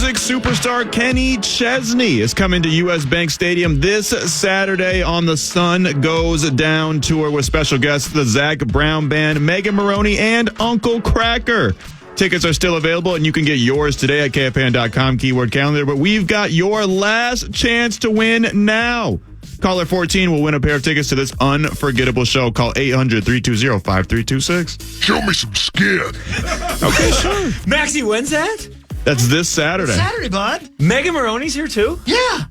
music superstar Kenny Chesney is coming to U.S. Bank Stadium this Saturday on the Sun Goes Down tour with special guests the Zac Brown Band, Megan Maroney, and Uncle Kracker. Tickets are still available, and you can get yours today at KFAN.com, keyword calendar. But we've got your last chance to win now. Caller 14 will win a pair of tickets to this unforgettable show. Call 800-320-5326. Show me some skin. Okay, sure. Maxie, when's that? That's this Saturday. Saturday, bud. Megan Maroney's here, too? Yeah.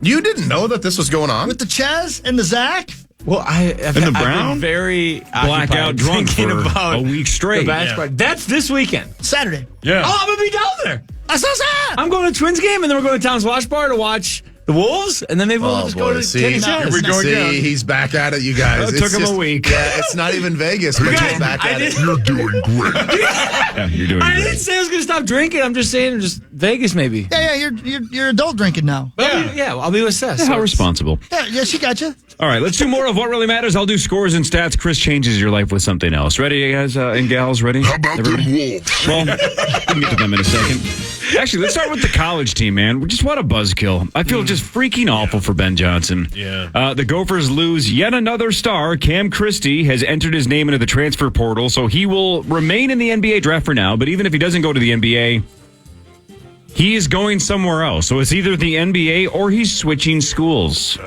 You didn't know that this was going on? With the Ches and the Zach. Well, I've the Brown? been very Blackout drunk thinking for about a week straight. the basketball. That's this weekend. Saturday. Yeah. Oh, I'm going to be down there. That's so sad. I'm going to Twins game, and then we're going to Towns Wash Bar to watch the Wolves, and then maybe we'll just go to Kenny Chesney. Here we go again. He's back at it, you guys. It took him a week. Yeah, it's not even Vegas, but he's back at it. You're doing great. Yeah, you're doing I great. didn't say I was going to stop drinking. I'm just saying just Vegas maybe. Yeah, you're adult drinking now. Yeah, I'll be with Seth. How responsible. Yeah, she got you. All right, let's do more of what really matters. I'll do scores and stats. Chris changes your life with something else. Ready, you guys and gals? Ready? How about Everybody? them wolves? Well, we can get to them in a second. Actually, let's start with the college team, man. Just what a buzzkill. I feel just freaking awful for Ben Johnson. Yeah. The Gophers lose yet another star. Cam Christie has entered his name into the transfer portal, so he will remain in the NBA draft for now. But even if he doesn't go to the NBA, he is going somewhere else. So it's either the NBA or he's switching schools.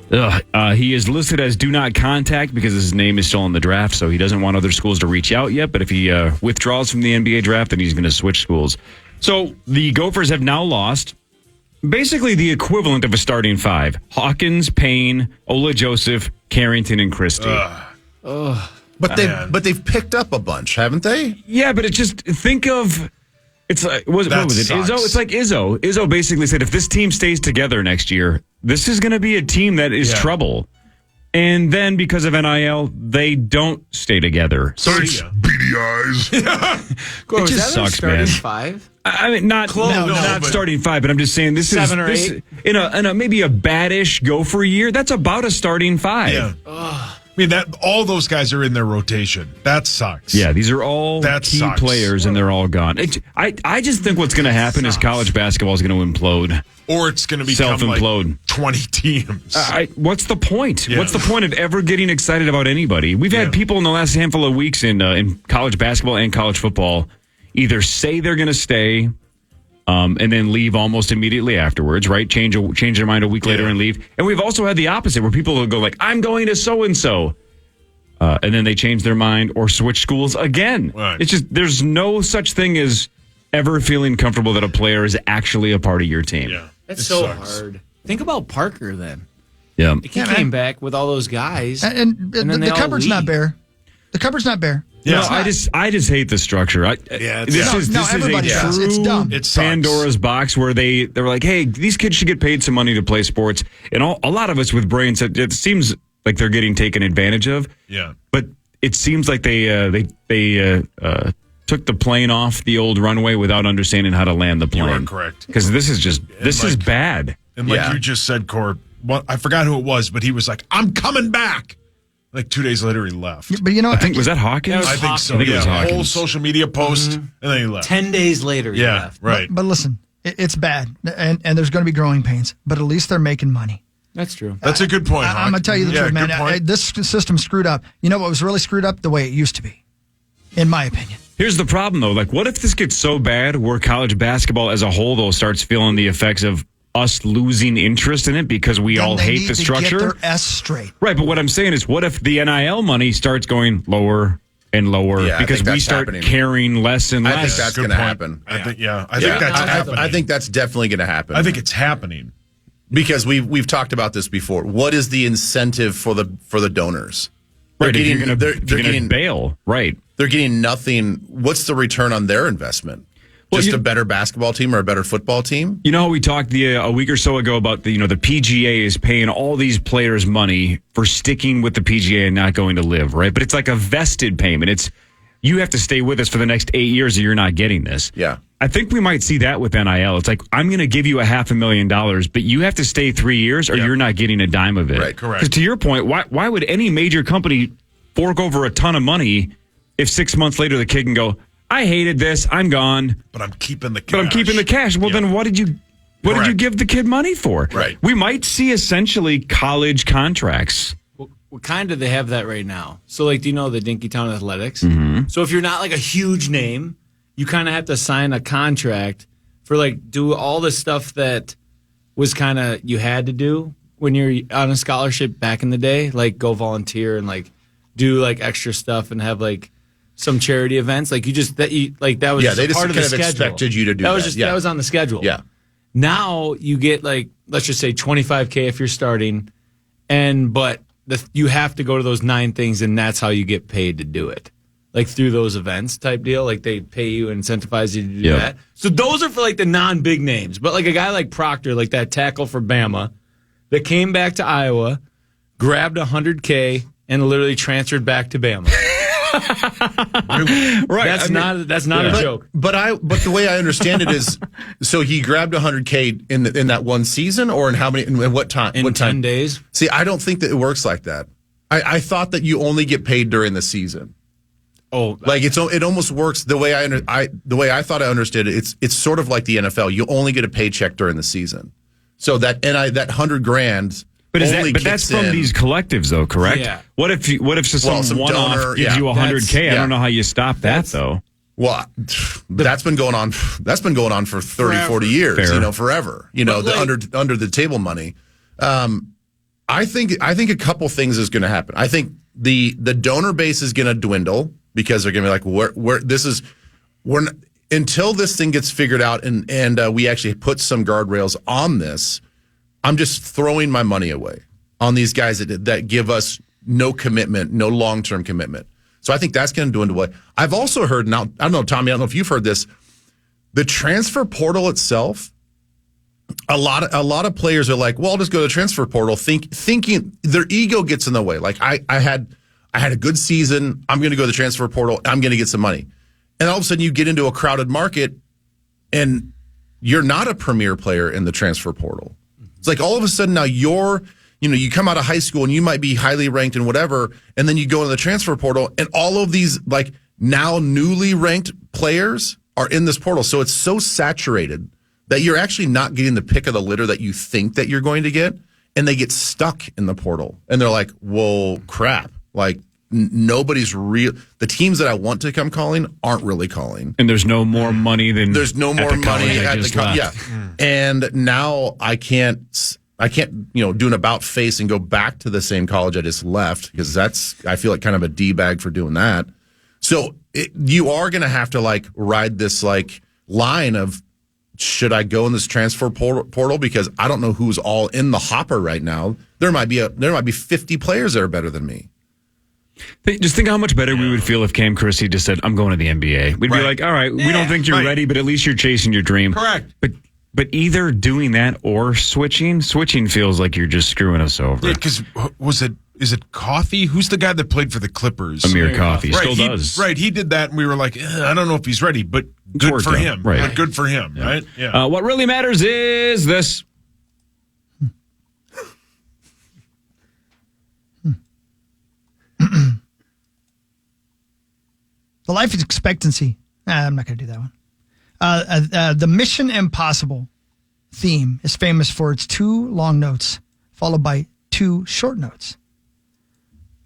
He is listed as do not contact because his name is still in the draft, so he doesn't want other schools to reach out yet. But if he withdraws from the NBA draft, then he's going to switch schools. So the Gophers have now lost basically the equivalent of a starting five. Hawkins, Payne, Ola Joseph, Carrington, and Christie. But they've picked up a bunch, haven't they? Yeah, but it's just, think of, it's like, what was it? sucks. Izzo? It's like Izzo. Izzo basically said, if this team stays together next year, this is going to be a team that is trouble. And then because of NIL, they don't stay together. Thanks, beady eyes. It just sucks, man. Five? I mean, not starting five, but I'm just saying this Seven or is eight? in a maybe a bad-ish Gopher year. That's about a starting five. Yeah. I mean, all those guys are in their rotation. That sucks. Yeah, these are all key players, and they're all gone. I just think what's going to happen is college basketball is going to implode. Or it's going to become Self-implode. like 20 teams. What's the point? Yeah. What's the point of ever getting excited about anybody? We've had people in the last handful of weeks in college basketball and college football either say they're going to stay and then leave almost immediately afterwards, right? Change their mind a week later and leave. And we've also had the opposite where people will go like, I'm going to so-and-so. And then they change their mind or switch schools again. Right. It's just, there's no such thing as ever feeling comfortable that a player is actually a part of your team. Yeah. That's so hard. Think about Parker then. Yeah. He came back with all those guys. And then the cupboard's not bare. The cupboard's not bare. Yeah, no, I just hate the structure. This is everybody a does. true It's dumb. It sucks. Pandora's box where they were like, hey, these kids should get paid some money to play sports. And a lot of us with brains, it seems like they're getting taken advantage of. Yeah. But it seems like they took the plane off the old runway without understanding how to land the plane. You are correct. Because this is bad. And like you just said, Court, I forgot who it was, but he was like, I'm coming back. Like 2 days later, he left. But you know, was that Hawkins? I think so. I think it was Hawkins. Whole social media post, and then he left. 10 days later, he left. Right. But listen, it's bad, and there's going to be growing pains. But at least they're making money. That's true. That's a good point. I'm going to tell you the truth, man. This system screwed up. You know what was really screwed up? The way it used to be, in my opinion. Here's the problem, though. Like, what if this gets so bad where college basketball as a whole, though, starts feeling the effects of us losing interest in it because we all hate the structure? Get their S straight. Right, but what I'm saying is, what if the NIL money starts going lower and lower because we start caring less and less? I think that's going to happen. I think that's definitely going to happen. I think it's happening. Because we've talked about this before. What is the incentive for the donors? Right, they're getting bail. Right, they're getting nothing. What's the return on their investment? Just a better basketball team or a better football team? You know how we talked a week or so ago about the PGA is paying all these players money for sticking with the PGA and not going to live, right? But it's like a vested payment. It's you have to stay with us for the next 8 years or you're not getting this. Yeah. I think we might see that with NIL. It's like, I'm going to give you $500,000, but you have to stay 3 years or you're not getting a dime of it. Right, correct. Because to your point, why would any major company fork over a ton of money if 6 months later the kid can go, I hated this. I'm gone. But I'm keeping the cash. But I'm keeping the cash. Well, then what did you give the kid money for? Right. We might see essentially college contracts. Well, kind of they have that right now. So, like, do you know the Dinkytown Athletics? Mm-hmm. So if you're not like a huge name, you kind of have to sign a contract for like do all the stuff that was kind of you had to do when you're on a scholarship back in the day, like go volunteer and like do like extra stuff and have like some charity events. Like that was just they a just part of kind the of schedule. expected you to do that. Was just that was on the schedule. Yeah. Now you get like let's just say $25K if you're starting, but you have to go to those 9 things and that's how you get paid to do it. Like through those events type deal, like they pay you and incentivize you to do that. So those are for like the non-big names. But like a guy like Proctor, like that tackle for Bama, that came back to Iowa, grabbed $100K, and literally transferred back to Bama. Right. That's not a joke. But the way I understand it is, so he grabbed $100K in that one season, or in what time? In 10 days. See, I don't think that it works like that. I thought that you only get paid during the season. Oh, like it almost works the way I thought I understood it. It's sort of like the NFL. You only get a paycheck during the season. So that $100,000. But that's from these collectives, though, correct? Yeah. What if some one-off gives you $100K? I don't know how you stop that, though. Well, that's been going on. That's been going on for 30, 40 years. Fair. Forever. The under the table money. I think a couple things is going to happen. I think the donor base is going to dwindle because they're going to be like, until this thing gets figured out and we actually put some guardrails on this. I'm just throwing my money away on these guys that give us no commitment, no long-term commitment. So I think that's going to dwindle away. I've also heard now. I don't know, Tommy. I don't know if you've heard this. The transfer portal itself. A lot of players are like, well, I'll just go to the transfer portal, thinking their ego gets in the way. Like I had a good season. I'm going to go to the transfer portal. I'm going to get some money. And all of a sudden you get into a crowded market and you're not a premier player in the transfer portal. It's like all of a sudden now you come out of high school and you might be highly ranked and whatever. And then you go into the transfer portal and all of these like now newly ranked players are in this portal. So it's so saturated that you're actually not getting the pick of the litter that you think that you're going to get, and they get stuck in the portal. And they're like, well, crap. Like, nobody's real. The teams that I want to come calling aren't really calling. And there's no more money than there's no more money at the college. Yeah. And now I can't do an about face and go back to the same college I just left, because I feel like kind of a D-bag for doing that. So you are going to have to like ride this like line of, should I go in this transfer portal because I don't know who's all in the hopper right now. There might be 50 players that are better than me. Just think how much better we would feel if Cam Christie just said, I'm going to the NBA. We'd be like, all right, we don't think you're ready, but at least you're chasing your dream. Correct. But either doing that or switching feels like you're just screwing us over. Yeah, because is it Coffey? Who's the guy that played for the Clippers? Amir Coffey. Right, Still does. Right, he did that, and we were like, I don't know if he's ready, but good for him. Right. But good for him, right? Yeah. What really matters is this. The life expectancy. I'm not going to do that one. The Mission Impossible theme is famous for its 2 long notes, followed by 2 short notes.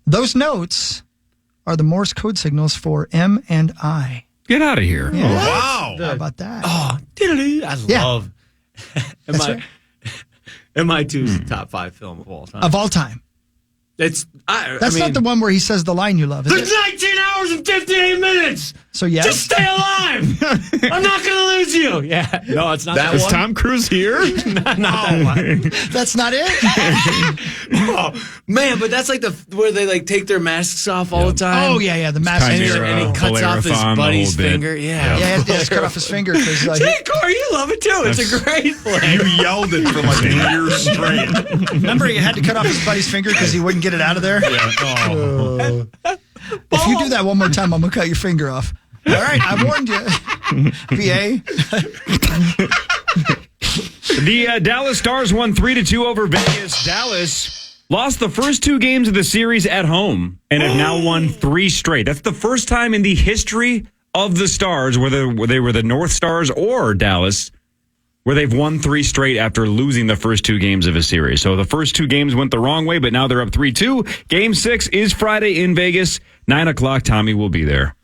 Those notes are the Morse code signals for M and I. Get out of here. Yeah. Wow. How about that? Oh, I love MI2's top 5 film of all time. Of all time. That's not the one where he says the line you love, is There's it? 19 hours and 58 minutes. So, yes. Just stay alive. I'm not going to lose you. Yeah. No, it's not that Is one. Tom Cruise here? Not that one. That's not it? Oh, man, but that's like where they like take their masks off all the time. Oh, yeah, the mask. And he cuts off his buddy's finger. Yeah. Yeah, he has to cut off his finger. Because Hey, Corey, you love it too. It's a great play. You yelled it for like a year straight. remember, he had to cut off his buddy's finger because he wouldn't get it out of there? Yeah. Oh. If you do that one more time, I'm going to cut your finger off. All right, I warned you. VA. The Dallas Stars won 3-2 over Vegas. Dallas lost the first 2 games of the series at home and have now won 3 straight. That's the first time in the history of the Stars, whether they were the North Stars or Dallas, where they've won 3 straight after losing the first 2 games of a series. So the first 2 games went the wrong way, but now they're up 3-2. Game 6 is Friday in Vegas. 9 o'clock, Tommy will be there.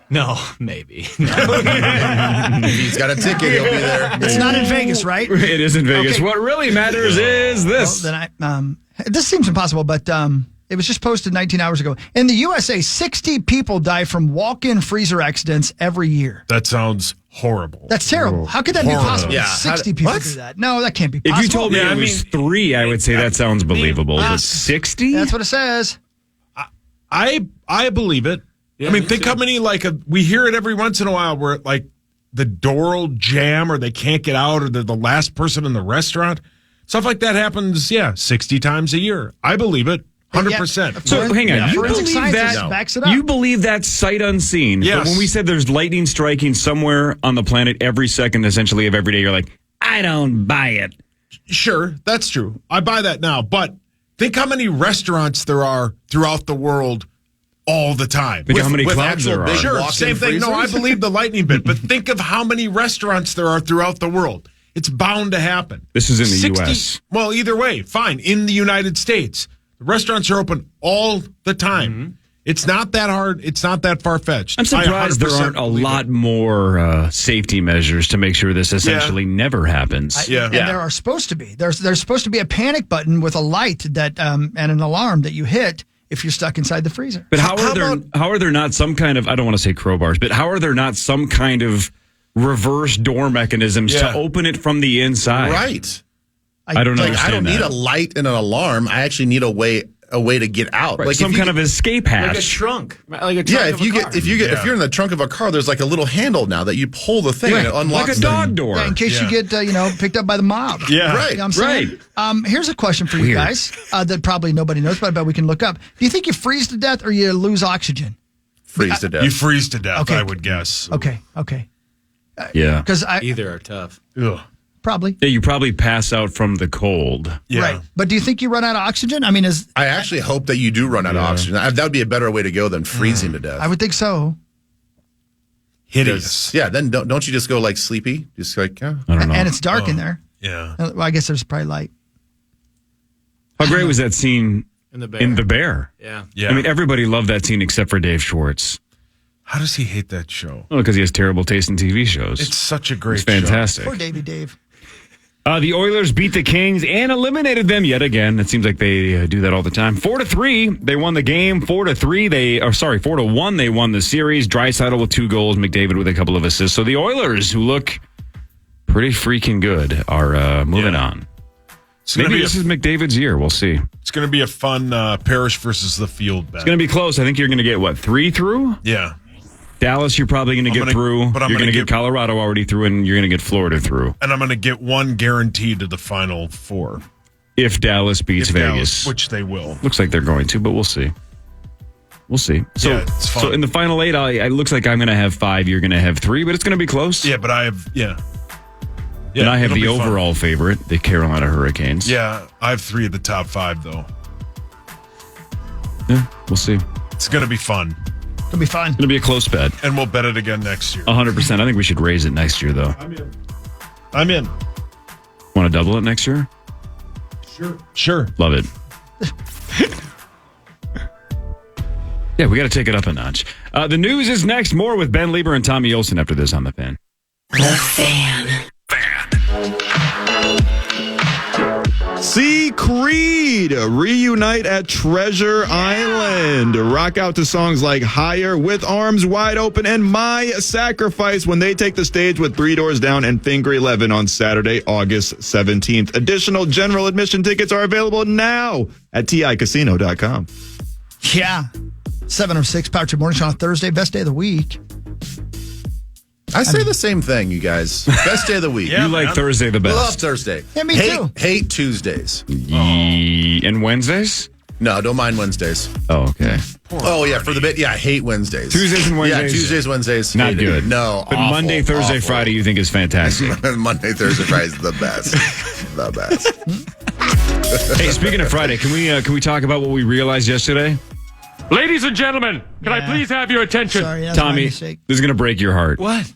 No, maybe. He's got a ticket. He'll be there. It's not in Vegas, right? It is in Vegas. Okay. What really matters is this. Well, then this seems impossible, but it was just posted 19 hours ago. In the USA, 60 people die from walk-in freezer accidents every year. That sounds horrible. That's terrible. How could that be Horrible. possible? Yeah. 60 people What? do that. No, that can't be If possible. you told me Yeah, it I was mean, 3, I would say that sounds believable. But 60? That's what it says. I believe it. Yeah, I mean, me think too. how many we hear it every once in a while where like the door will jam or they can't get out or they're the last person in the restaurant. Stuff like that happens, 60 times a year. I believe it. 100%. So hang on, you Forensic believe scientist that? backs it up. You believe that's sight unseen? Yes. But when we said there's lightning striking somewhere on the planet every second, essentially of every day, you're like, I don't buy it. Sure, that's true. I buy that now. But think how many restaurants there are throughout the world all the time. Think how many with clubs actual there are. big Sure, walk-in same thing. No, I freezers? believe the lightning bit, but think of how many restaurants there are throughout the world. It's bound to happen. This is in the U.S. Well, either way, fine. In the United States, the restaurants are open all the time. Mm-hmm. It's not that hard. It's not that far-fetched. I'm surprised there aren't a lot more safety measures to make sure this essentially never happens. Yeah. And there are supposed to be. There's supposed to be a panic button with a light that and an alarm that you hit if you're stuck inside the freezer. But how are there not some kind of, I don't want to say crowbars, but how are there not some kind of reverse door mechanisms to open it from the inside? Right. I don't know. I don't need a light and an alarm. I actually need a way to get out. Right, Like some kind of escape hatch. Like a trunk. Like a trunk Yeah, of a car. if you're in the trunk of a car, there's like a little handle now that you pull the thing and it unlocks like a dog door. Yeah, in case you get picked up by the mob. Yeah. Right. You know what I'm saying? Here's a question for you Weird. guys that probably nobody knows, but I bet we can look up. Do you think you freeze to death or you lose oxygen? freeze to death. You freeze to death, Okay. I would guess. Okay. Yeah. Because Either are tough. Ugh. probably. Yeah, you probably pass out from the cold. Yeah. Right. But do you think you run out of oxygen? I mean, I actually hope that you do run out of oxygen. That would be a better way to go than freezing to death. I would think so. Hideous. Yeah, then don't you just go like sleepy? Just like, I don't know. And it's dark in there. Yeah. Well, I guess there's probably light. How great was that scene In the bear. in The Bear? Yeah. Yeah. I mean, everybody loved that scene except for Dave Schwartz. How does he hate that show? Oh, because he has terrible taste in TV shows. It's such a great It's fantastic. Poor Davey Dave. The Oilers beat the Kings and eliminated them yet again. It seems like they do that all the time. 4-3, they won the game. 4-1, they won the series. Draisaitl with 2 goals, McDavid with a couple of assists. So the Oilers, who look pretty freaking good, are moving on. It's gonna Maybe be this is McDavid's year. We'll see. It's going to be a fun Parish versus the Field bet. It's going to be close. I think you're going to get, 3 through? Yeah. Dallas, you're probably going to get through. but I'm You're gonna going to get get- Colorado already through, and you're going to get Florida through. And I'm going to get one guaranteed to the Final Four. If Dallas beats If Vegas. Dallas, which they will. Looks like they're going to, but we'll see. We'll see. So, Yeah, it's fun. so in the final 8, it looks like I'm going to have 5. You're going to have 3, but it's going to be close. Yeah, but I have, yeah. And I have it'll the be fun. overall favorite, the Carolina Hurricanes. Yeah, I have 3 of the top 5, though. Yeah, we'll see. It's going to be fun. It'll be fun. It'll be a close bet. And we'll bet it again next year. 100%. I think we should raise it next year, though. I'm in. Want to double it next year? Sure. Love it. Yeah, we got to take it up a notch. The news is next. More with Ben Lieber and Tommy Olsen after this on The Fan. The Fan. See Creed reunite at Treasure Island. Rock out to songs like Higher, With Arms Wide Open, and My Sacrifice when they take the stage with 3 Doors Down and Finger 11 on Saturday, August 17th. Additional general admission tickets are available now at TICasino.com. Yeah. 7:06, Power Trip Morning Show on Thursday. Best day of the week. I say the same thing, you guys. Best day of the week. Yeah. You like man. Thursday the Love best. Thursday. Yeah, me too. Hate Tuesdays. And Wednesdays? No, don't mind Wednesdays. Oh, okay. Oh, yeah, for the bit. Yeah, I hate Wednesdays. Tuesdays and Wednesdays? Yeah, Tuesdays, Wednesdays. Not hate it. good. No, But awful, Monday, Thursday, awful. Friday, you think is fantastic. Monday, Thursday, Friday is the best. The best. Hey, speaking of Friday, can we talk about what we realized yesterday? Ladies and gentlemen, can I Yeah. please have your attention? Sorry, that's my Tommy, this mistake. is going to break your heart. What?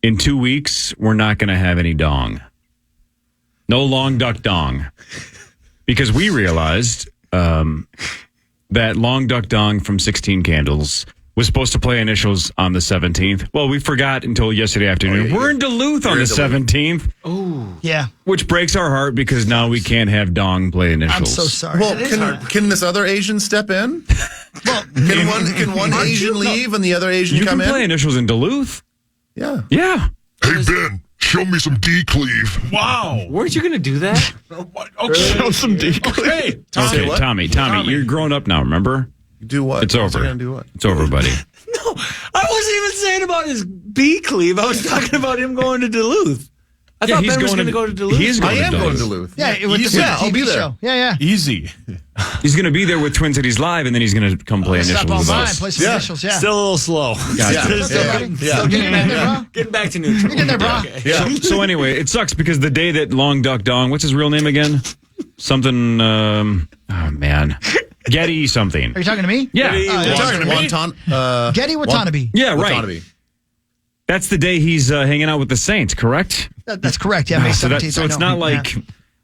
In 2 weeks, we're not going to have any dong. No long duck dong. Because we realized that long duck dong from 16 Candles was supposed to play initials on the 17th. Well, we forgot until yesterday afternoon. We're in Duluth on the 17th. Yeah. Which breaks our heart because now we can't have dong play initials. I'm so sorry. Well, can this other Asian step in? Well, can one Asian leave and the other Asian You come can play in? initials in Duluth. Yeah. Yeah. Hey, Ben, show me some D-cleave. Wow. Weren't you going to do that? Okay. Show some deep. Okay. Say Okay, what? Tommy, you're grown up now, remember? Do what? It's What's over. he gonna do what? It's over, buddy. No, I wasn't even saying about his bee cleave. I was talking about him going to Duluth. I thought Ben was going to go to Duluth. He is I going am to going Duluth. to Duluth. Yeah, with the Yeah, I'll be TV there. show. Yeah. Easy. He's going to be there with Twin Cities Live, and then he's going to come play Stop initials with online, us. play some Yeah. initials. Yeah. Still a little slow. Yeah. Still getting back there, bro. Getting back to neutral. Getting there, bro. Yeah. So anyway, it sucks because the day that Long Duck Dong, what's his real name again? Something, oh man. Getty something. Are you talking to me? Yeah. You're talking to me? Getty Watanabe. Yeah, right. Watanabe. That's the day he's hanging out with the Saints, correct? That's correct. Yeah, May 17th. So I it's know. not like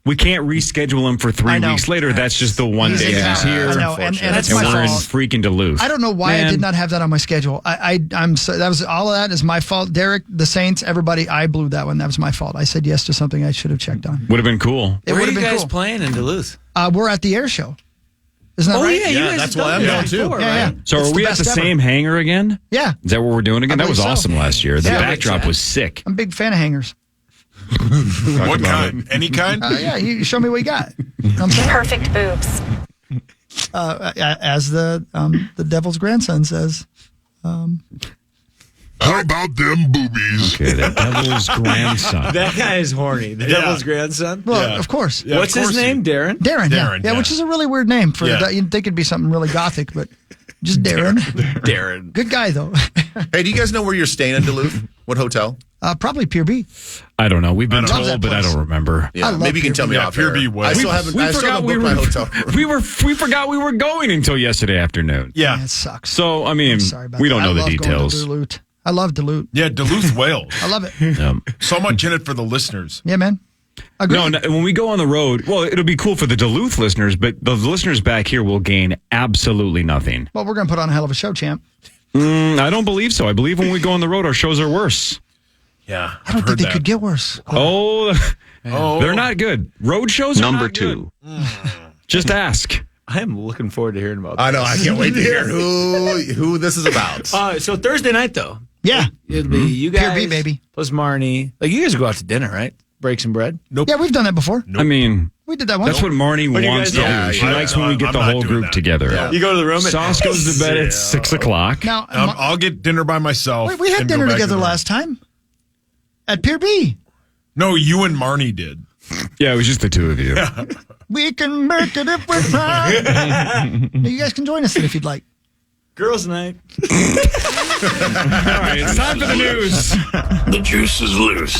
we can't reschedule him for 3 I know. weeks later. That's just the one He's day in he's town. here. I know, and it's And my we're in fault. freaking Duluth. I don't know why I Man. did not have that on my schedule. I'm so that was all of that is my fault. Derek, the Saints, everybody, I blew that one. That was my fault. I said yes to something I should have checked on. Would have been cool. It Where would are have you been guys cool. playing in Duluth? We're at the air show. Isn't that right? you guys that's have why done I'm that going too. before, Yeah, right? yeah. So It's are we at best the ever. same hangar again? Yeah. Is that what we're doing again? I That was believe so. awesome last year. The Yeah. backdrop was sick. I'm a big fan of hangers. What kind? Any kind? Yeah, you show me what you got. You know what I'm saying? Perfect boobs. As the devil's grandson says. How about them boobies? Okay, the devil's grandson. That guy is horny. The devil's grandson. Well, Yeah. of course. Yeah, What's of his course name? Darren? Darren, Darren, yeah, yeah. which is a really weird name for Yeah. you'd think it'd be something really gothic, but just Darren. Darren. Good guy though. Hey, do you guys know where you're staying in Duluth? What hotel? Probably Pier B. I don't know. We've been Love that told, but I place. don't remember. Yeah, love maybe you can Pier tell me B. off Yeah, Pier air. B was. I still haven't booked my hotel room. We forgot we were going until yesterday afternoon. Yeah. That sucks. So I mean, Sorry about we that. don't know I the love going to details. Duluth. I love Duluth. Yeah, Duluth, Wales. I love it. So much in it for the listeners. Yeah, man. Agreed. No, when we go on the road, well, it'll be cool for the Duluth listeners, but the listeners back here will gain absolutely nothing. Well, we're going to put on a hell of a show, champ. I don't believe so. I believe when we go on the road, our shows are worse. Yeah. I don't think they could get worse. Oh, they're not good. Road shows are not good. Just ask. I am looking forward to hearing about I know. I can't wait to hear who this is about. So Thursday night, though, Yeah. it'll be you Pier guys, B, baby. plus Marnie. Like, you guys go out to dinner, right? Break some bread. Yeah, we've done that before. I mean, We did that once. that's what Marnie do you wants guys to do? do. She Yeah, likes when we get I'm the not whole doing group that. together. Yeah. You go to the room. Sauce goes to bed at 6 o'clock. Now, I'll get dinner by myself. wait, we had and go dinner back to together the- last time at Pier B. No, you and Marnie did. Yeah, it was just the two of you. We can make it if we try. You guys can join us then if you'd like. Girls' night. All right, it's time for the news. The juice is loose.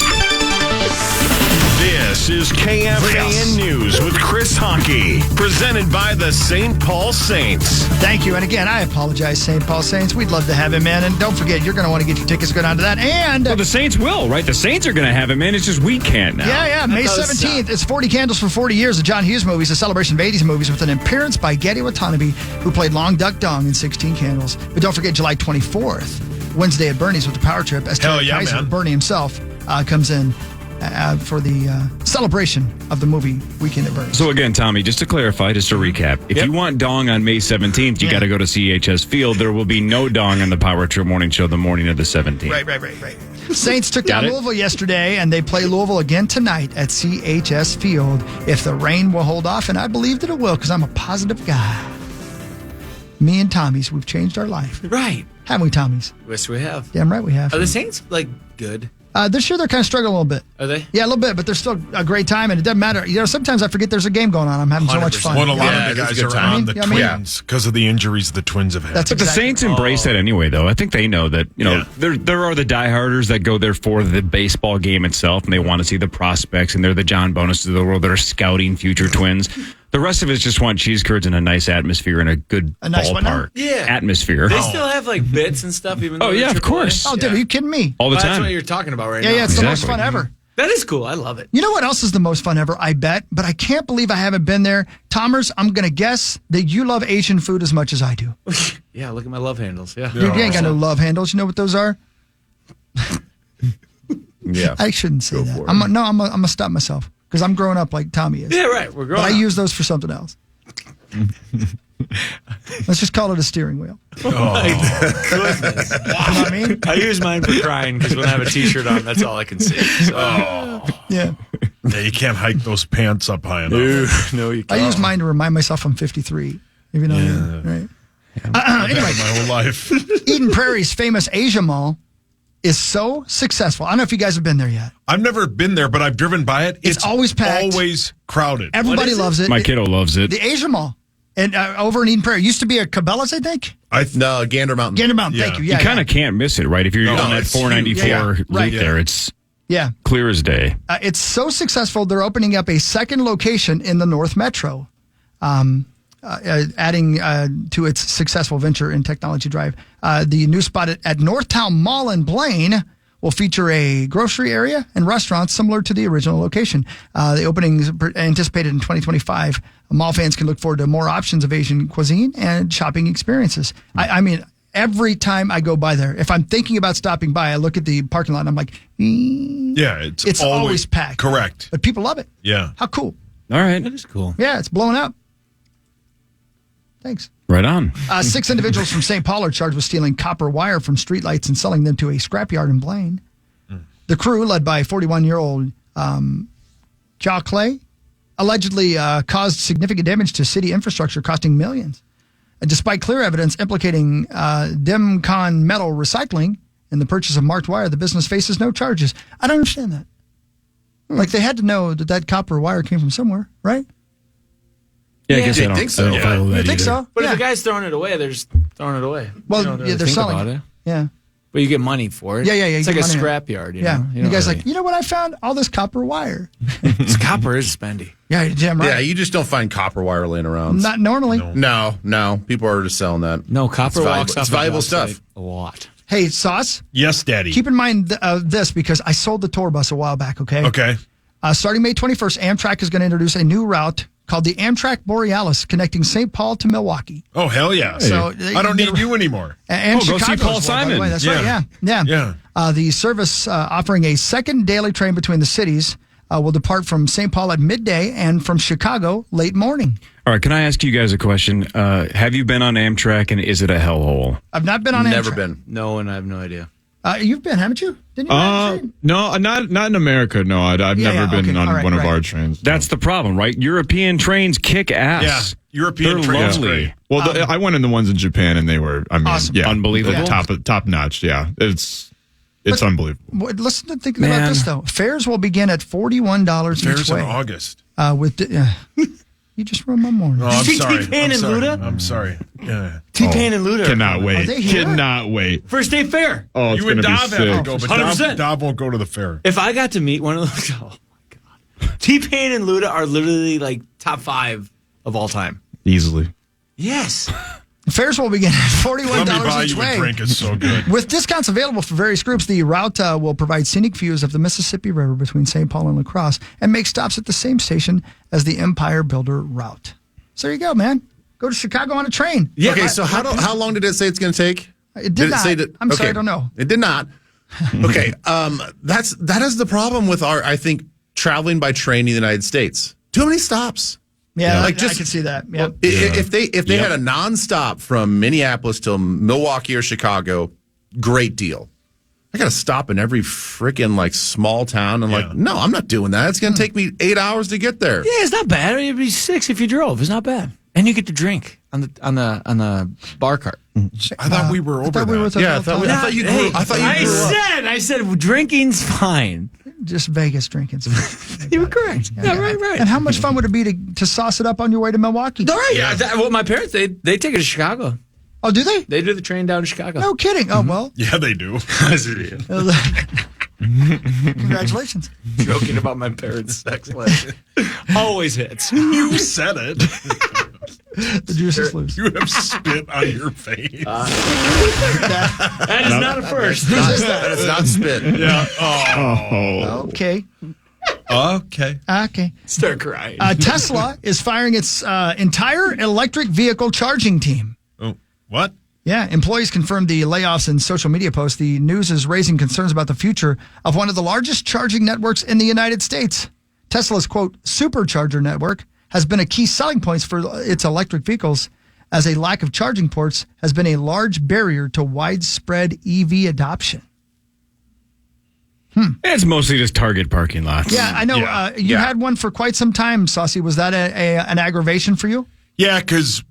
This is KFAN News with Chris Hockey, presented by the St. Paul Saints. Thank you. And again, I apologize, St. Paul Saints. We'd love to have him in. And don't forget, you're going to want to get your tickets. Go down to that. And Well, the Saints will, right? The Saints are going to have him in. It's just we can't now. yeah, May 17th. It's 40 Candles for 40 Years of John Hughes movies, a celebration of 80s movies with an appearance by Getty Watanabe, who played Long Duck Dong in 16 Candles. But don't forget, July 24th, Wednesday at Bernie's with the Power Trip, as Hell Terry yeah, Kaiser, man. Bernie himself, comes in for the celebration of the movie Weekend at Bernie's. So again, Tommy, just to clarify, just to recap, if you want Dong on May 17th, you Yeah. got to go to CHS Field. There will be no Dong on the Power Trip Morning Show the morning of the 17th. Right. Saints took Got down it? Louisville yesterday, and they play Louisville again tonight at CHS Field if the rain will hold off, and I believe that it will because I'm a positive guy. Me and Tommy's, we've changed our life. Right. Haven't we, Tommy's? Yes, we have. Damn right we have. Are the Saints, like, good? This year they're kind of struggling a little bit. Are they? Yeah, a little bit, but they're still a great time, and it doesn't matter. You know, sometimes I forget there's a game going on. I'm having so much 100%. fun. Well, a lot Yeah, of the it's a guys good are time. on the Yeah, I mean- Twins because of the injuries the Twins have had. That's But the exactly. Saints embrace that anyway, though. I think they know that, you know, there are the dieharders that go there for the baseball game itself, and they want to see the prospects, and they're the John Bonuses of the world that are scouting future Twins. The rest of us just want cheese curds and a nice atmosphere and a good nice what now? ballpark. Yeah. Atmosphere. They still have like bits and stuff, even though Oh, they're yeah, of AAA? course. Oh, dude, are you kidding me? All the Well, that's time. what you're talking about right Yeah, now. yeah, it's the most Exactly. fun ever. That is cool. I love it. You know what else is the most fun ever? I bet, but I can't believe I haven't been there. Tomers, I'm going to guess that you love Asian food as much as I do. Yeah, look at my love handles. Yeah. Dude, you ain't got no love handles. You know what those are? Yeah. I shouldn't say Go that. for it. I'm going to stop myself because I'm growing up like Tommy is. Yeah, right. We're But growing I up. use those for something else. Let's just call it a steering wheel. Goodness. You know what I mean? I use mine for crying because when I have a T-shirt on, that's all I can see. So. Yeah. Yeah, you can't hike those pants up high enough. No, you I can't. use mine to remind myself I'm 53. If you know what I mean, right? Anyway, My whole life. Eden Prairie's famous Asia Mall is so successful. I don't know if you guys have been there yet. I've never been there, but I've driven by it. It's always packed. Always crowded. Everybody loves it. My kiddo loves it. The Asia Mall. And over in Eden Prairie. It used to be a Cabela's, I think. No, Gander Mountain. Gander Mountain, Yeah. thank you. You Yeah, kind of can't miss it, right? If you're on that it's 494 huge. Yeah, right. loop there, it's yeah. clear as day. It's so successful, they're opening up a second location in the North Metro, adding to its successful venture in Technology Drive. The new spot at Northtown Mall in Blaine will feature a grocery area and restaurants similar to the original location. The opening is anticipated in 2025. Mall fans can look forward to more options of Asian cuisine and shopping experiences. I mean, every time I go by there, if I'm thinking about stopping by, I look at the parking lot and I'm like, Yeah, it's always packed. Correct. But people love it. Yeah. How cool. All right. That is cool. Yeah, it's blowing up. Thanks. Right on. 6 individuals from St. Paul are charged with stealing copper wire from streetlights and selling them to a scrapyard in Blaine. The crew, led by 41-year-old Jia Clay, allegedly caused significant damage to city infrastructure, costing millions. And despite clear evidence implicating Demcon metal recycling in the purchase of marked wire, the business faces no charges. I don't understand that. Like, they had to know that copper wire came from somewhere, right? Yeah, I guess you I don't think so. I don't follow that You think either. so? But yeah. if the guy's throwing it away, they're just throwing it away. Well, You don't really they're think selling about it. it. Yeah. But you get money for it. Yeah, yeah, yeah, It's you like a get money on it. scrapyard. Yeah. You And the don't guy's really- like, you know what I found? All this copper wire. This copper is spendy. Yeah, damn right. Yeah, you just don't find copper wire laying around. Not normally. No. People are just selling that. No, copper It's walks valuable- off it's the valuable website stuff. a lot. Hey, Sauce, Yes, Daddy. keep in mind this because I sold the tour bus a while back, okay? Okay. Starting May 21st, Amtrak is going to introduce a new route called the Amtrak Borealis connecting St. Paul to Milwaukee. Oh, hell yeah. So I don't need you anymore. And Oh, go see Chicago Paul as well, by the Simon. way. That's right, yeah. Yeah. The service offering a second daily train between the cities will depart from St. Paul at midday and from Chicago late morning. All right, can I ask you guys a question? Have you been on Amtrak, and is it a hellhole? I've not been on Never Amtrak. been. No, and I have no idea. You've been, haven't you? Didn't you? ride the train? No, not in America. No, I've Yeah, never been okay, on all right, one of right. our trains. That's the problem, right? European trains kick ass. Yeah. European They're trains. lovely. Great. Well, I went in the ones in Japan, and they were, I mean, Awesome. yeah, Unbelievable. top notch. Yeah, it's unbelievable. Listen to think about Man. this though. Fares will begin at $41 There's each in way. August. You just ruined my morning. Oh, I'm see sorry. T-Pain I'm and sorry. Luda? I'm sorry. Yeah. T-Pain and Luda. Cannot wait. they here? Cannot wait. First day fair. Oh, it's You and gonna be Dov have to sick. go, but 100%. Dov won't go to the fair. If I got to meet one of those, oh my god, T-Pain and Luda are literally like top 5 of all time. Easily. Yes. Fares will begin at $41 Let me buy each you a way. drink. It's so good. With discounts available for various groups, the route will provide scenic views of the Mississippi River between St. Paul and La Crosse and make stops at the same station as the Empire Builder route. So there you go, man. Go to Chicago on a train. Yeah. Okay, so how long did it say it's going to take? It did not. I'm sorry, I don't know. It did not. Okay, that is the problem with I think traveling by train in the United States. Too many stops. Yeah, Like, I just- can see that. Yeah. If they had a nonstop from Minneapolis till Milwaukee or Chicago, great deal. I got to stop in every freaking like small town. And like, no, I'm not doing that. It's going to take me 8 hours to get there. Yeah, it's not bad. It'd be 6 if you drove. It's not bad. And you get to drink on the bar cart. I thought we were over thought we that. were with Yeah, I thought you grew. I thought you grew up. I said drinking's fine. just Vegas drinking. You were correct. Yeah, right. And how much fun would it be to sauce it up on your way to Milwaukee? All right. Yeah. Well, my parents they take it to Chicago. Oh, do they? They do the train down to Chicago. No kidding. Oh, well. Yeah, they do. Congratulations. Joking about my parents' sex life. Always hits. You said it. The juice is loose. You have spit on your face. That is not a first. It's not spit. Yeah. Oh. Okay. Okay. Okay. Start crying. Tesla is firing its entire electric vehicle charging team. Oh, what? Yeah, employees confirmed the layoffs in social media posts. The news is raising concerns about the future of one of the largest charging networks in the United States. Tesla's, quote, supercharger network has been a key selling point for its electric vehicles, as a lack of charging ports has been a large barrier to widespread EV adoption. It's mostly just Target parking lots. Yeah, I know. Yeah. You had one for quite some time, Saucy. Was that an aggravation for you? Yeah, because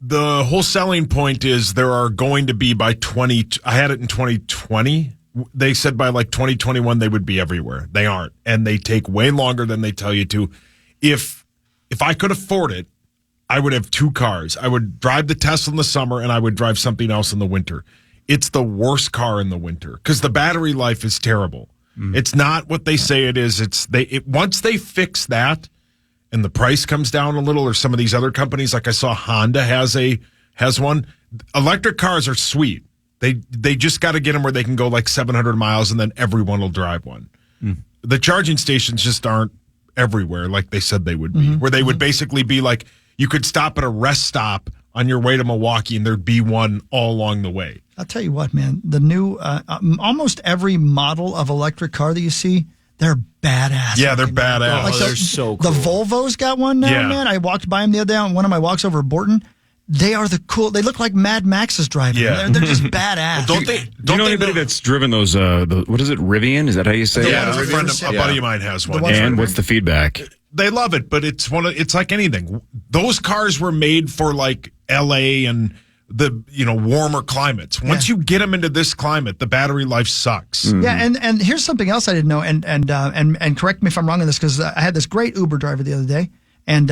the whole selling point is there are going to be by 20. I had it in 2020. They said by like 2021 they would be everywhere. They aren't, and they take way longer than they tell you to. If I could afford it, I would have two cars. I would drive the Tesla in the summer, and I would drive something else in the winter. It's the worst car in the winter because the battery life is terrible. It's not what they say it is. Once they fix that, and the price comes down a little, or some of these other companies, like I saw Honda has one. Electric cars are sweet. They just got to get them where they can go like 700 miles, and then everyone will drive one. The charging stations just aren't everywhere like they said they would be, where they would basically be like you could stop at a rest stop on your way to Milwaukee, and there'd be one all along the way. I'll tell you what, man. The new, almost every model of electric car that you see, they're badass. Yeah, they're badass. Like they're so cool. The Volvo's got one now, Yeah. man. I walked by them the other day on one of my walks over at Borton. They are the cool. They look like Mad Max is driving. Yeah. They're just badass. Don't they? Do you know anybody that's driven those? What is it? Rivian? Is that how you say Yeah, it? a buddy of mine has one. one- And what's the feedback? They love it, but it's like anything. Those cars were made for like LA and the warmer climates. Once you get them into this climate, the battery life sucks. Yeah, and here's something else I didn't know, and correct me if I'm wrong on this, because I had this great Uber driver the other day, and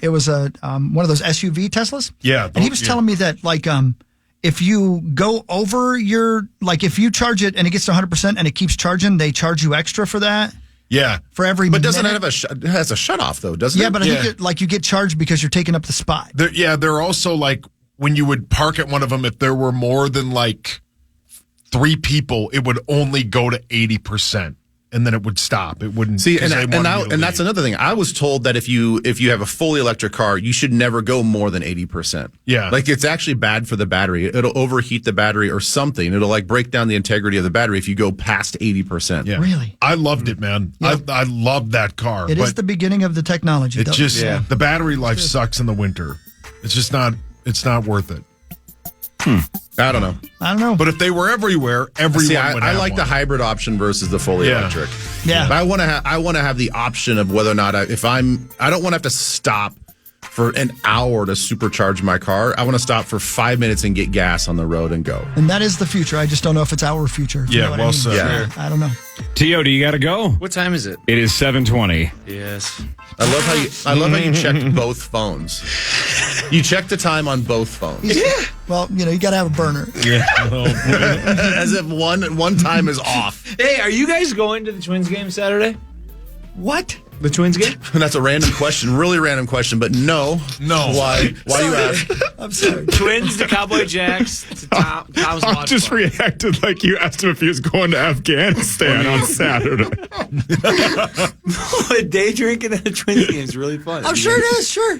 it was one of those SUV Teslas. Yeah, and he was telling me that if you go over if you charge it and it gets to 100% and it keeps charging, they charge you extra for that. Yeah, For every But doesn't minute. it have it has a shut off though, doesn't it? Yeah, but I think you get charged because you're taking up the spot. they're also like when you would park at one of them, if there were more than like 3 people, it would only go to 80%, and then it would stop. It wouldn't See, 'cause they wanted you to and that's leave. another thing. I was told that if you have a fully electric car, you should never go more than 80%. Yeah. Like it's actually bad for the battery. It'll overheat the battery or something. It'll like break down the integrity of the battery if you go past 80%. Yeah. Really? I loved it, man. I loved that car. It but is the beginning of the technology. It though. just the battery life sucks in the winter. It's just not. It's not worth it. I don't know. I don't know. But if they were everywhere, everyone See, would I have like the one. hybrid option versus the fully Yeah. electric. Yeah. But I want to have the option of whether or not I don't want to have to stop for an hour to supercharge my car. I want to stop for 5 minutes and get gas on the road and go. And that is the future. I just don't know if it's our future. if you Yeah, know what well I mean. said. Yeah. I don't know. Tio, do you got to go? What time is it? It is 7:20. Yes. I love how you checked both phones. You checked the time on both phones. Well, you got to have a burner. As if one time is off. Hey, are you guys going to the Twins game Saturday? What? The Twins game? And that's a random question, really random question, but no. Why you ask? I'm sorry. Twins to Cowboy Jacks to Tom's I Watch just Party. reacted like you asked him if he was going to Afghanistan on Saturday. A day drinking at a Twins game is really fun. I'm sure it is. Sure.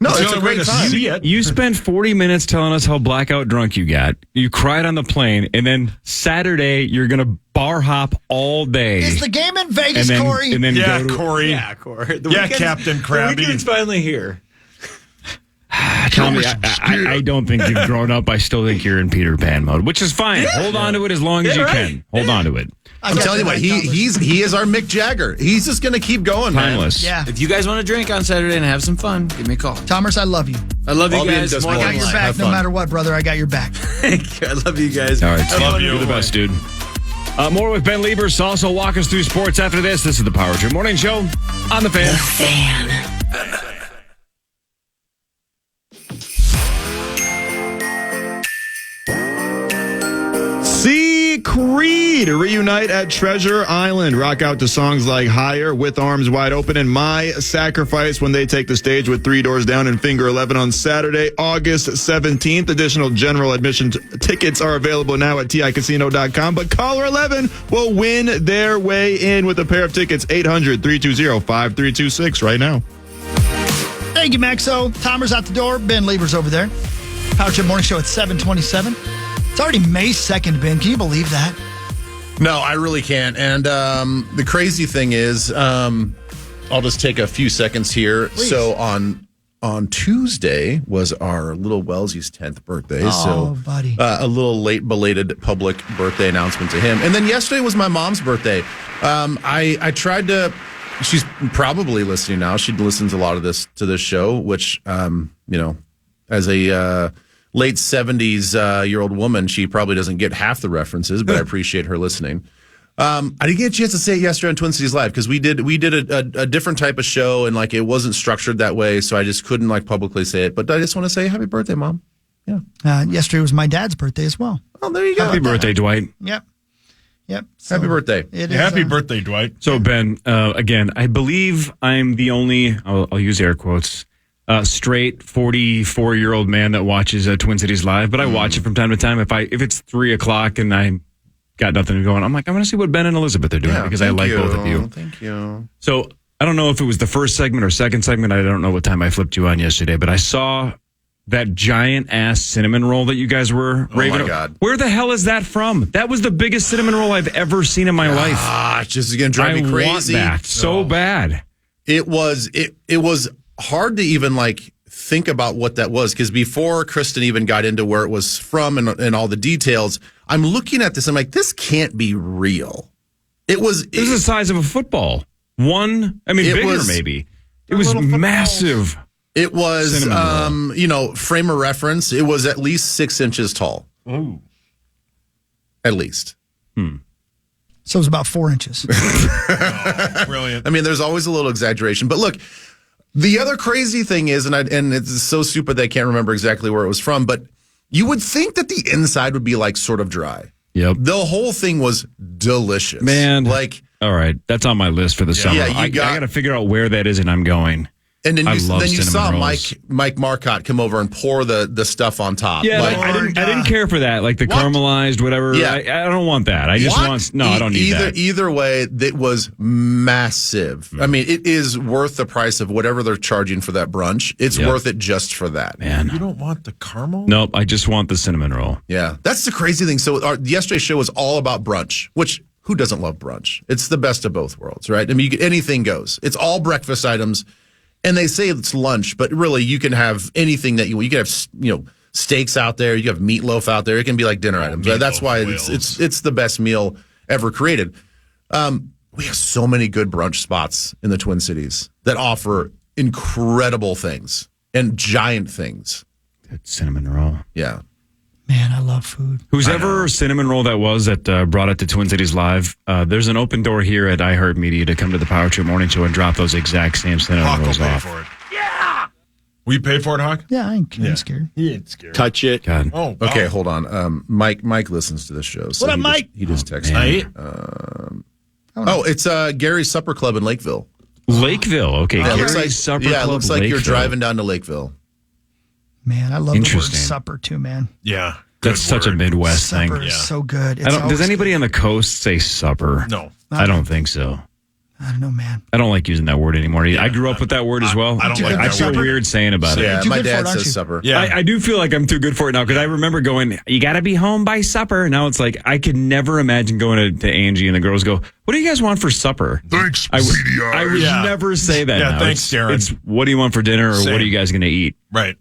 No, It's it's the a only way great to time. see it. You spent 40 minutes telling us how blackout drunk you got. You cried on the plane, and then Saturday you're going to bar hop all day. Is the game in Vegas, and then, Corey? And then Yeah, go to, Corey. Yeah, Corey. Yeah, Captain Krabby. The weekend's finally here. Tommy, I don't think you've grown up. I still think you're in Peter Pan mode, which is fine. Hold on to it as long as you can. Hold on to it. I'm telling you what, he is our Mick Jagger. He's just going to keep going, man. Timeless. Yeah. If you guys want to drink on Saturday and have some fun, give me a call. Thomas, I love you. I love you I'll be in guys. Des More I Moines. got than your Have back no fun. matter what, brother. I got your back. I love you guys. All right. Love you. You're the best, dude. More with Ben Liebers. Also walk us through sports after this. This is the Power Trip Morning Show on the Fan. The Fan. See Creed reunite at Treasure Island. Rock out to songs like Higher, With Arms Wide Open, and My Sacrifice when they take the stage with Three Doors Down and Finger 11 on Saturday, August 17th. Additional general admission tickets are available now at TICasino.com, but caller 11 will win their way in with a pair of tickets. 800-320-5326 right now. Thank you, Maxo. Timer's out the door. Ben Lieber's over there. Power Trip Morning Show at 7:27. It's already May 2nd, Ben. Can you believe that? No, I really can't. And the crazy thing is, I'll just take a few seconds here. Please. So on Tuesday was our little Wellesley's 10th birthday. Oh, buddy. A little late belated public birthday announcement to him. And then yesterday was my mom's birthday. I tried to. She's probably listening now. She listens a lot of this show, which as a late 70s year old woman, she probably doesn't get half the references, but I appreciate her listening. I didn't get a chance to say it yesterday on Twin Cities Live because we did a different type of show and like it wasn't structured that way, so I just couldn't like publicly say it. But I just want to say happy birthday, Mom. Yeah. Yesterday was my dad's birthday as well. Oh, there you go. Happy birthday, Dwight. Yep. So Happy birthday. It is, Happy birthday, Dwight. So, Ben, again, I believe I'm the only, I'll use air quotes, straight 44-year-old man that watches Twin Cities Live, but I watch it from time to time. If it's 3 o'clock and I got nothing going, I'm like, I want to see what Ben and Elizabeth are doing because I like both of you. Thank you. So I don't know if it was the first segment or second segment. I don't know what time I flipped you on yesterday, but I saw that giant ass cinnamon roll that you guys were raving. Oh my God. Where the hell is that from? That was the biggest cinnamon roll I've ever seen in my life. It's just going to drive me crazy. I want that so bad. It was hard to even like think about what that was because before Kristen even got into where it was from and all the details, I'm looking at this. I'm like, this can't be real. It was the size of a football. Bigger maybe. It was massive. It was, frame of reference. It was at least 6 inches tall. Ooh. At least. So it was about 4 inches. Brilliant. I mean, there's always a little exaggeration. But look, the other crazy thing is, and it's so stupid that I can't remember exactly where it was from, but you would think that the inside would be like sort of dry. Yep. The whole thing was delicious. Man. Like, all right. That's on my list for the summer. Yeah, I got to figure out where that is and I'm going. And then you saw rolls. Mike Marcotte come over and pour the stuff on top. Yeah, like, I didn't care for that. Like the caramelized, whatever. Yeah. I don't want that. I just want. No, I don't need that. Either way, it was massive. I mean, it is worth the price of whatever they're charging for that brunch. It's worth it just for that. Man, You don't want the caramel? nope. I just want the cinnamon roll. Yeah, that's the crazy thing. So yesterday's show was all about brunch, which who doesn't love brunch? It's the best of both worlds, right? I mean, anything goes. It's all breakfast items. And they say it's lunch, but really you can have anything that you want. You can have, steaks out there. You can have meatloaf out there. It can be like dinner items. That's why it's the best meal ever created. We have so many good brunch spots in the Twin Cities that offer incredible things and giant things. That cinnamon roll. Yeah. Man, I love food. Who's ever cinnamon roll that was that brought it to Twin Cities Live? There's an open door here at iHeartMedia to come to the Power Trip Morning Show and drop those exact same cinnamon Hawk will rolls pay off. for it. Yeah! Will you pay for it, Hawk? Yeah, I ain't scared. He ain't scared. Touch it. God. Oh, Okay, hold on. Mike listens to this show. So What up, Mike? He just texted me. It's Gary's Supper Club in Lakeville. Lakeville. Okay. It looks Gary's Supper it Club, looks like you're Lakeville. driving down to Lakeville. Man, I love the word Interesting. supper too, man. Yeah. That's such a Midwest Supper thing. is so good. It's Does always anybody on the coast say supper? No. I don't think so. I don't know, man. I don't like using that word anymore. I grew up with that word as well. I don't like I that feel word. weird saying about it. Yeah, too my good for it, dad aren't says you? supper. Yeah. I do feel like I'm too good for it now because I remember going, you got to be home by supper. Now it's like, I could never imagine going to Angie and the girls go, what do you guys want for supper? Thanks, I CDR. would Yeah. never say that. Yeah, now. thanks, Darren. It's what do you want for dinner or Same. what are you guys going to eat? Right.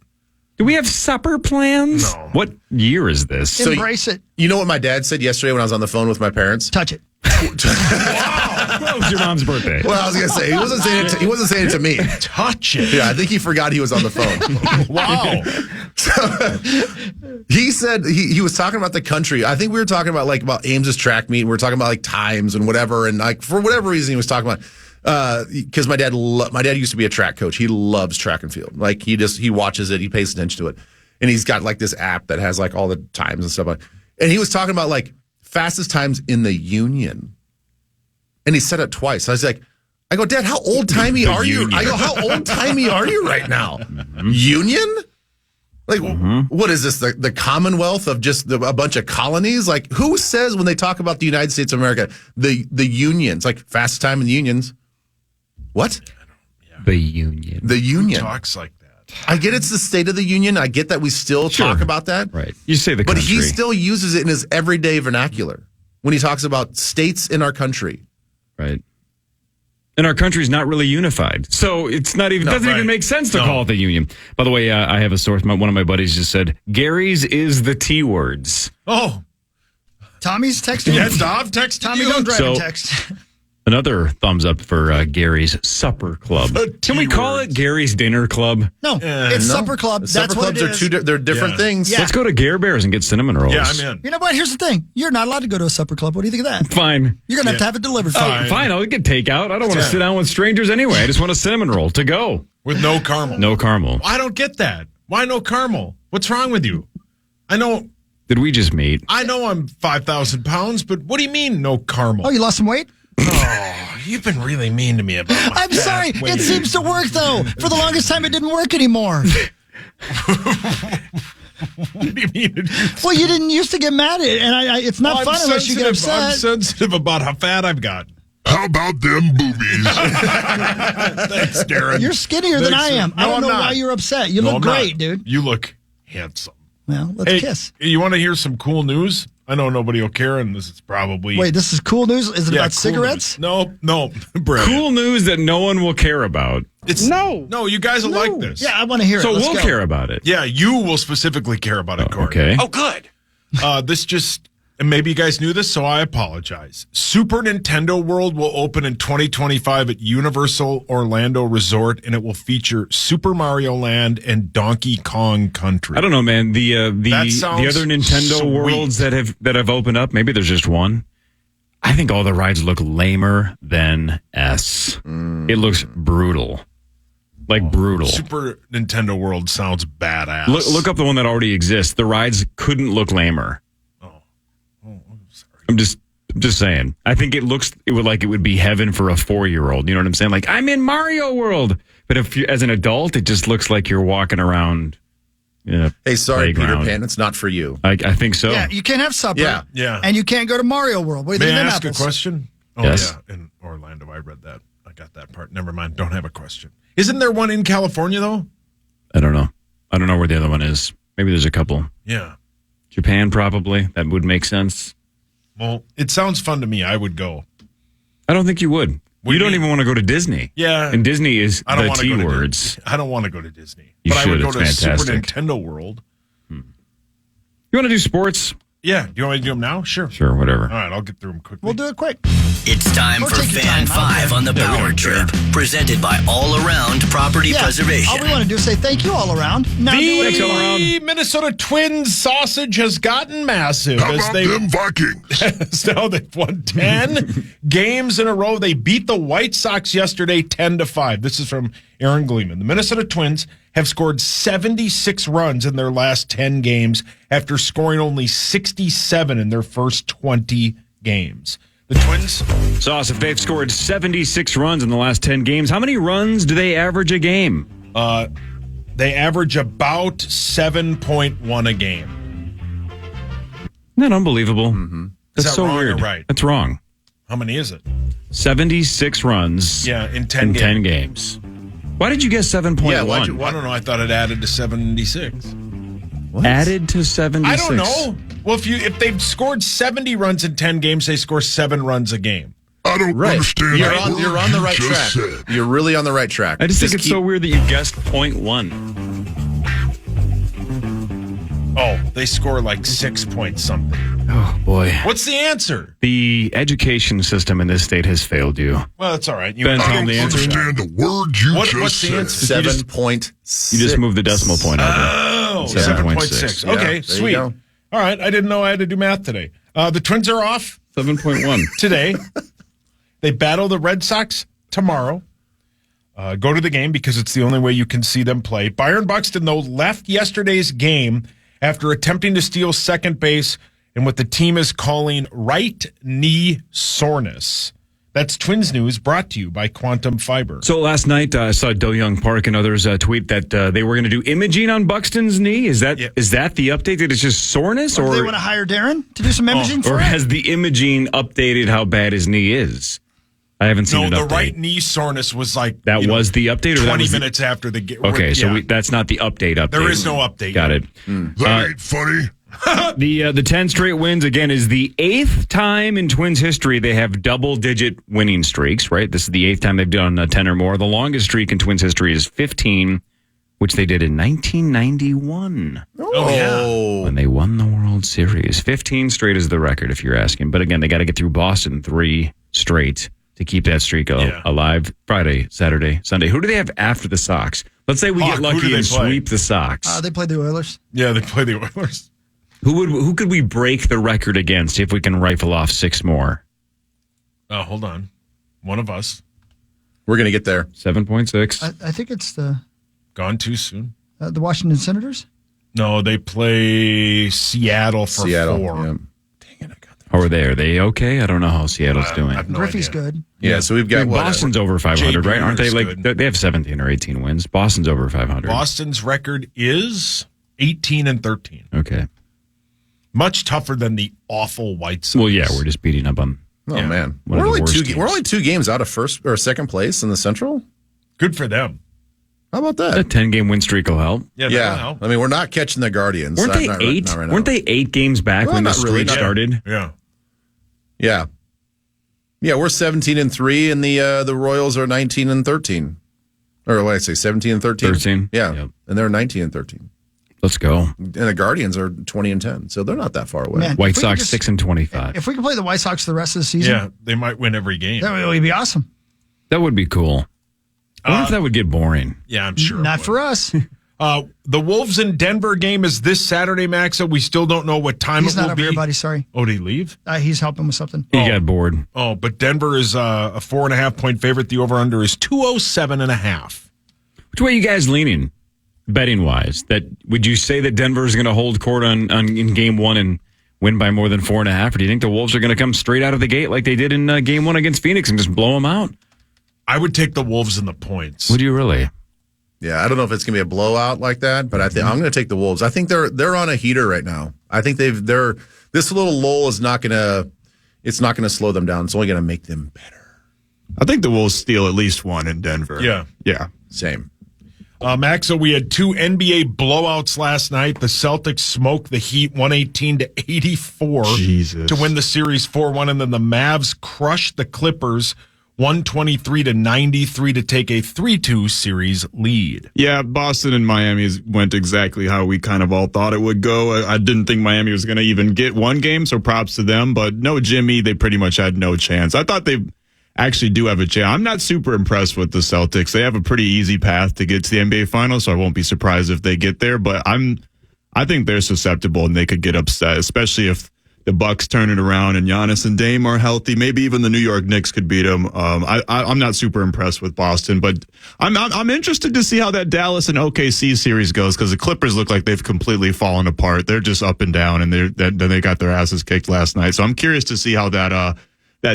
Do we have supper plans? No. What year is this? Embrace it. You know what my dad said yesterday when I was on the phone with my parents? Touch it. What was your mom's birthday? Well, I was gonna say he wasn't saying it to me. Touch it. Yeah, I think he forgot he was on the phone. Wow. So, he said he was talking about the country. I think we were talking about Ames's track meet. And we were talking about like times and whatever. And like for whatever reason he was talking about because my dad used to be a track coach. He loves track and field. Like he watches it. He pays attention to it. And he's got like this app that has like all the times and stuff on it. And he was talking about like fastest times in the Union. And he said it twice. I was like, I go, Dad, how old-timey are you? I go, how old-timey are you right now? Union? Like, what is this? The Commonwealth of just a bunch of colonies? Like, who says when they talk about the United States of America, the unions, like fastest time in the unions? What? The Union. The Union. Who talks like that? I get it's the State of the Union. I get that we still talk about that. Right. You say the But country. he still uses it in his everyday vernacular when he talks about states in our country. Right. And our country's not really unified. So it's not even, doesn't even make sense to call it the Union. By the way, I have a source. One of my buddies just said, Gary's is the T words. Oh. Tommy's texting. Yeah, Dov texted Tommy, you. don't drive So- a text. Another thumbs up for Gary's Supper Club. The Can we call it Gary's Dinner Club? No, it's Supper Club. That's Supper what clubs it is. they're different things. Yeah. Let's go to Gare Bears and get cinnamon rolls. Yeah, I'm in. You know what? Here's the thing. You're not allowed to go to a supper club. What do you think of that? Fine. You're going to have it delivered. Oh, fine. I'll get takeout. I don't want to sit down with strangers anyway. I just want a cinnamon roll to go. With no caramel. No caramel. I don't get that. Why no caramel? What's wrong with you? I know Did we just meet? I'm 5,000 pounds, but what do you mean no caramel? Oh, you lost some weight? Oh, you've been really mean to me about my I'm sorry. It seems to work, though. For the longest time, it didn't work anymore. What do you mean? Well, you didn't used to get mad at it, and it's not I'm fun unless you get sensitive. I'm upset. sensitive about how fat I've gotten. How about them boobies? Thanks, Darren. You're skinnier than I am. I No, don't I'm know not. why you're upset. You No, look I'm great, not. dude. You look handsome. Well, let's kiss. You want to hear some cool news? I know nobody will care, and this is probably... Wait, this is cool news? Is it about cool cigarettes? news. No, Brad. Cool news that no one will care about. No, you guys will like this. Yeah, I want to hear it. So Let's we'll go. care about it. Yeah, you will specifically care about it, Corey. Okay. Oh, good. This just, and maybe you guys knew this, so I apologize. Super Nintendo World will open in 2025 at Universal Orlando Resort, and it will feature Super Mario Land and Donkey Kong Country. I don't know, man. The That sounds other Nintendo sweet. worlds that have opened up, maybe there's just one. I think all the rides look lamer than S. It looks brutal. Like brutal. Super Nintendo World sounds badass. Look up the one that already exists. The rides couldn't look lamer. I'm just saying. I think it would be heaven for a 4-year-old. You know what I'm saying? Like, I'm in Mario World. But if you, as an adult, it just looks like you're walking around. Hey, sorry, playground. Peter Pan. It's not for you. I think so. Yeah, you can't have supper. Yeah. And you can't go to Mario World. What do you May think I of ask apples? a question? Oh, Yes. yeah. In Orlando, I read that. I got that part. Never mind. Don't have a question. Isn't there one in California, though? I don't know. I don't know where the other one is. Maybe there's a couple. Yeah. Japan, probably. That would make sense. Well, it sounds fun to me. I would go. I don't think you would. What do You you don't mean? even want to go to Disney. Yeah. And Disney is I don't the want to T go to words. Disney. I don't want to go to Disney. You but I would should. go It's to fantastic. Super Nintendo World. You want to do sports? Yeah. Do you want me to do them now? Sure. Sure, whatever. All right. I'll get through them quickly. We'll do it quick. It's time Or for take your Fan time. I don't 5 care. on the Power Trip. Presented by All Around Property Preservation. All we want to do is say thank you all around. Now do it. Thanks all around. The Minnesota Twins sausage has gotten massive How as about they them Vikings? now they've won 10 games in a row. They beat the White Sox yesterday 10-5. This is from Aaron Gleeman. The Minnesota Twins have scored 76 runs in their last 10 games after scoring only 67 in their first 20 games. The Twins, Sauce, if they've scored 76 runs in the last 10 games, how many runs do they average a game? they average about 7.1 a game. Isn't that unbelievable? That's Is that so wrong or weird. right? That's wrong. How many is it? 76 runs Yeah, in 10 in games. 10 games. Why did you guess 7.1? Yeah, why'd you- I don't know. I thought it added to 76. Added to 76. I don't know. Well, if they've scored 70 runs in 10 games, they score 7 runs a game. I don't Right. understand You're that on, word you're on the you right just track. said. You're really on the right track. I just think it's keep- so weird that you guessed 0.1. Oh, they score like 6 point something. Oh, boy. What's the answer? The education system in this state has failed you. Well, that's all right. Ben, I tell don't the answer. understand the word you What's just the said. answer? 7.6. You just moved the decimal point over. Oh, 7.6. Yeah, Okay, there you sweet. go. All right. I didn't know I had to do math today. The Twins are off 7.1. today. They battle the Red Sox tomorrow. Go to the game because it's the only way you can see them play. Byron Buxton, though, left yesterday's game after attempting to steal second base and what the team is calling right knee soreness. That's Twins News, brought to you by Quantum Fiber. So last night, I saw Do Young Park and others tweet that they were going to do imaging on Buxton's knee. Is that is that the update? That it's just soreness, Or or do they want to hire Darren to do some imaging for or it? has the imaging updated how bad his knee is? I haven't seen No, an the update. right knee soreness was like That was the update, or that 20 was minutes after the game. Okay, so that's not the update. There is no update. Got it. That ain't funny. The 10 straight wins, again, is the 8th time in Twins history they have double-digit winning streaks, right? This is the 8th time they've done 10 or more. The longest streak in Twins history is 15, which they did in 1991 Oh, yeah. when they won the World Series. 15 straight is the record, if you're asking. But again, they got to get through Boston 3 straight to keep that streak alive. Friday, Saturday, Sunday. Who do they have after the Sox? Let's say we Hawk, get who do lucky they and play? sweep the Sox. They played the Oilers. Yeah, they play the Oilers. Who could we break the record against if we can rifle off 6 more? Oh, hold on. One of us. We're going to get there. 7.6. I think it's the Gone too soon. Washington Senators. No, they play Seattle for 4. Yeah. How are they? Are they okay? I don't know how Seattle's doing. I have no Griffey's idea. good. Yeah, so we've got what? Boston's over 500, Jay right? Aren't they Bruner's like good. they have 17 or 18 wins? Boston's over 500. Boston's record is 18-13. Okay. Much tougher than the awful White Sox. Well, yeah, we're just beating up on. Oh, Yeah. man. One of We're the only, worst teams. we're only 2 games out of first or second place in the Central. Good for them. How about A that? 10-game win streak will help. Yeah, that'll Yeah. help. I mean, we're not catching the Guardians. Weren't they Not 8? right now. Weren't they 8 games back Well, when the not really, streak no. started? Yeah. Yeah. Yeah, we're 17-3, and the Royals are 19-13. Or what did I say, 17-13? 13. Yeah. Yep. And they're 19-13. Let's go. And the Guardians are 20-10. So they're not that far away. Man, White if we could Sox just- 6-25. If we could play the White Sox the rest of the season, Yeah, they might win every game. that would be awesome. That would be cool. I wonder if that would get boring. Yeah, I'm sure. it Not would. for us. The Wolves in Denver game is this Saturday, Maxa. We still don't know what time He's it not will over be. here, buddy. Sorry. Oh, did he leave? He's helping with something. He got bored. Oh, but Denver is a 4.5-point favorite. The over-under is 207.5. Which way are you guys leaning, betting wise? That would you say that Denver is going to hold court on in game 1 and win by more than 4.5, or do you think the Wolves are going to come straight out of the gate like they did in game 1 against Phoenix and just blow them out? I would take the Wolves in the points. Would you really? Yeah, I don't know if it's going to be a blowout like that, but I'm going to take the Wolves. I think they're on a heater right now. I think they're this little lull is not going to slow them down. It's only going to make them better. I think the Wolves steal at least one in Denver. Yeah. Yeah. Same. Maxa, we had 2 NBA blowouts last night. The Celtics smoked the Heat 118-84 Jesus. to win the series 4-1, and then the Mavs crushed the Clippers 123-93 to take a 3-2 series lead. Yeah, Boston and Miami went exactly how we kind of all thought it would go. I didn't think Miami was going to even get one game, so props to them. But no Jimmy, they pretty much had no chance. I thought they actually do have a chance. I'm not super impressed with the Celtics. They have a pretty easy path to get to the NBA Finals, so I won't be surprised if they get there. But I think they're susceptible and they could get upset, especially if the Bucks turn it around and Giannis and Dame are healthy. Maybe even the New York Knicks could beat them. I'm not super impressed with Boston, but I'm interested to see how that Dallas and OKC series goes because the Clippers look like they've completely fallen apart. They're just up and down, and they got their asses kicked last night. So I'm curious to see how that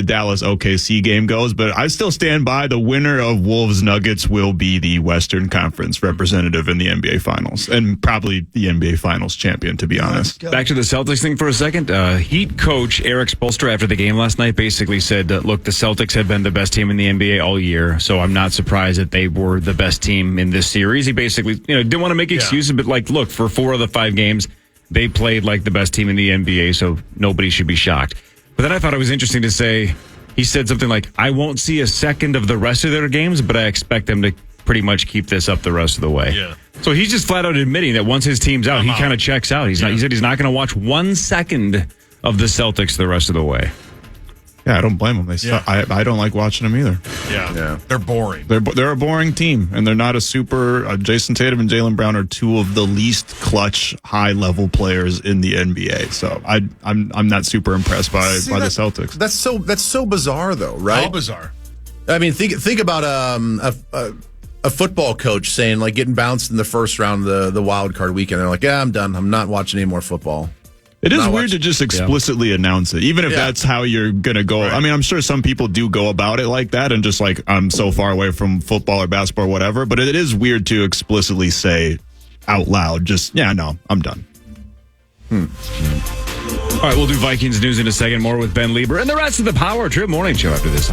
Dallas OKC game goes, but I still stand by the winner of Wolves Nuggets will be the Western Conference representative in the NBA Finals and probably the NBA Finals champion, to be honest. Back to the Celtics thing for a second. Heat coach Eric Spoelstra after the game last night basically said, look, the Celtics have been the best team in the NBA all year, so I'm not surprised that they were the best team in this series. He basically didn't want to make excuses, but look, for 4 of the 5 games, they played like the best team in the NBA, so nobody should be shocked. But then I thought it was interesting to say, he said something like, I won't see a second of the rest of their games, but I expect them to pretty much keep this up the rest of the way. Yeah. So he's just flat out admitting that once his team's out, he kind of checks out. He said he's not going to watch 1 second of the Celtics the rest of the way. Yeah, I don't blame them. I don't like watching them either. Yeah. They're boring. They're a boring team, and they're not a super. Jason Tatum and Jaylen Brown are 2 of the least clutch, high level players in the NBA. So I'm not super impressed by the Celtics. That's so bizarre, though, right? How bizarre. I mean, think about a football coach saying like getting bounced in the first round of the wild card weekend. They're like, yeah, I'm done. I'm not watching any more football. It is Not weird watch- to just explicitly announce it, even if Yeah. that's how you're going to go. Right. I mean, I'm sure some people do go about it like that and just like, I'm so far away from football or basketball or whatever. But it is weird to explicitly say out loud, just, yeah, no, I'm done. All right, we'll do Vikings news in a second. More with Ben Lieber and the rest of the Power Trip Morning Show after this.